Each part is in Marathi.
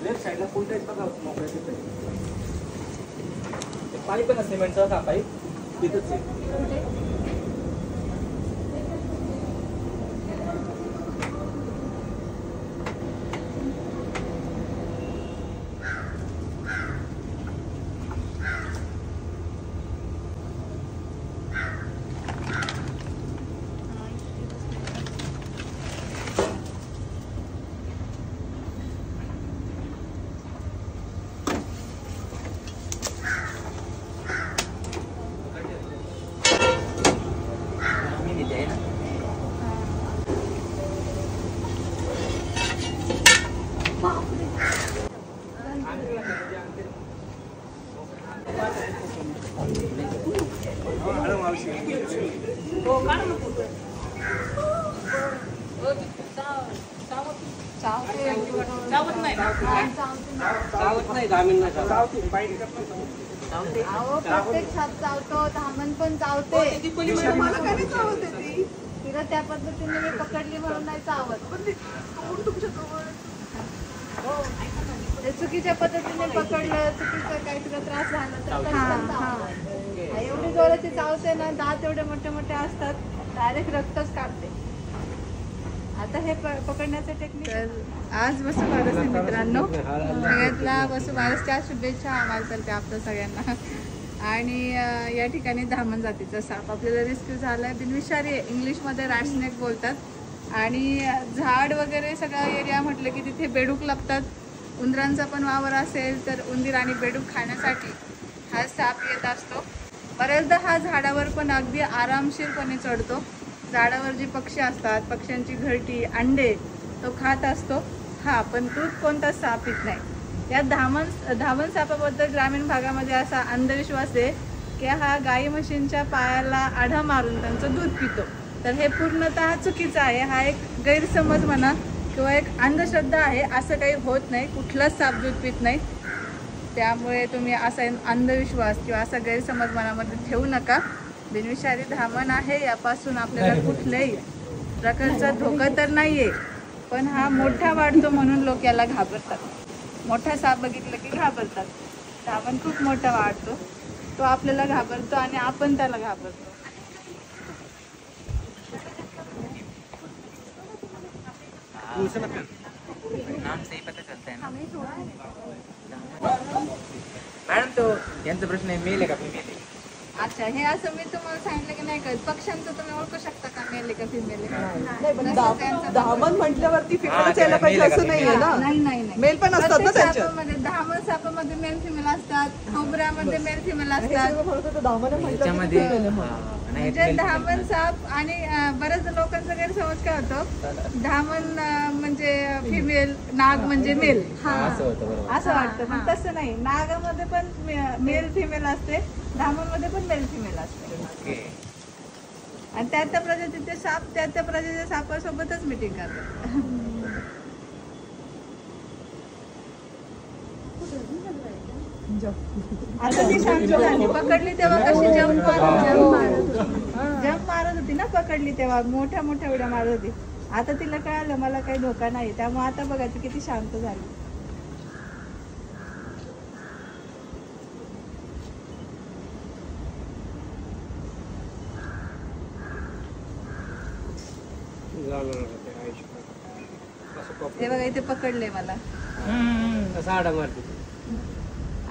लेफ्ट साइडला फुल टाईट बघा मोकळ्या तिथे पाईप पण सिमेंटचा का पाईप तिथंच आहे. प्रत्येक छाप चावतो, धामण पण चावते. तिला त्या पद्धतीने मी पकडली म्हणून नाही चावत. ते चुकीच्या पद्धतीने पकडलं, चुकीचा काही तुला त्रास झाला तर एवढी जोराची चावते ना, दात एवढे मोठे मोठे असतात, डायरेक्ट रक्तच काढते. आता हे पकडण्याचे टेक्निक. आज वसुबारस आहे मित्रांनो, सगळ्यातला वसुबारसच्या शुभेच्छा आम्हाला तर्फे आपल्या सगळ्यांना. आणि या ठिकाणी धामण जातीचा साप आपल्याला रेस्क्यू झाला आहे. बिनविषारी आहे, इंग्लिशमध्ये रॅटस्नेक बोलतात. आणि झाड वगैरे सगळा एरिया म्हटलं की तिथे बेडूक लपतात. उंदरांचा पण वावर असेल तर उंदीर आणि बेडूक खाण्यासाठी हा साप येत असतो. बऱ्याचदा हा झाडावर पण अगदी आरामशीरपणे चढतो. झाडावर जी पक्षी असतात, पक्ष्यांची घरटी, अंडे तो खात असतो. हा पण दूध कोणता साप येत नाही. या धामण सापाबद्दल ग्रामीण भागामध्ये असा अंधविश्वास आहे की हा गाई म्हशींच्या पायाला आढा मारून त्यांचं दूध पितो. तर हे पूर्णतः चुकीचं आहे. हा एक गैरसमज म्हणा किंवा एक अंधश्रद्धा आहे. असं काही होत नाही, कुठलाच साप दूध पित नाही. त्यामुळे तुम्ही असा अंधविश्वास किंवा असा गैरसमज मनामध्ये ठेवू नका. बिनविषारी धामण आहे, यापासून आपल्याला कुठल्याही प्रकारचा धोका तर नाही आहे. पण हा मोठा वाढतो म्हणून लोक याला घाबरतात. मोठा साप बघितलं की घाबरतात. धामण खूप मोठा वाढतो, तो आपल्याला घाबरतो आणि आपण त्याला घाबरतो. मॅडम तो यांचा प्रश्न आहे, मेल आहे का फिमेल आहे? अच्छा, हे असं मी तुम्हाला सांगितलं की नाही कळत. पक्षांचं तुम्ही ओळखू शकता का मेल आहे का फिमेल आहे? धामण म्हटल्यावरती फिमेलच यायला पाहिजे असं नाहीये ना. नाही. मेल पण असतात ना त्यांच्यात. धामण सापामध्ये मेल फिमेल असतात, खोबऱ्यामध्ये मेल फिमेल असतात. म्हणजे धामण साप आणि बऱ्याच लोकांचा गैरसमज काय होतो, धामण म्हणजे फिमेल, नाग म्हणजे मेल, असं वाटतं. पण तसं नाही. नागामध्ये पण मेल फिमेल असते, धामण मध्ये पण मेल फिमेल असते. आणि त्या प्रजातीचे साप त्या प्रजातीच्या सापासोबतच मिटिंग करतात. आता ती शांत झाली. पकडली तेव्हा कशी जंप मारत होती ना, पकडली तेव्हा मोठ्या मोठ्या उड्या मारत होती. आता तिला कळालं मला काही धोका नाही, त्यामुळे आता बघा ती किती शांत झाली. हे बघा इथे पकडले मला.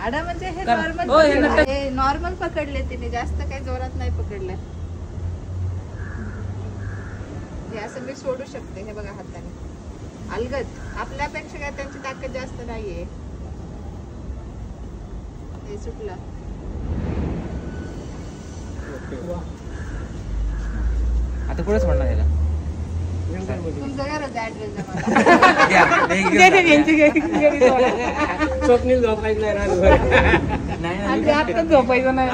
आडा म्हणजे हे नॉर्मल पकडले तिने, जास्त काही जोरात नाही पकडले. हे असं मी सोडू शकते. हे बघा हाताने अलगद. आपल्यापेक्षा काय त्यांची ताकद जास्त नाहीये. हे सुटला. आता कुठेच म्हणणार याला तुमचं घर होतं ऍड्रेस स्वप्नील झोपायचं नाही, आता झोपायचं नाही.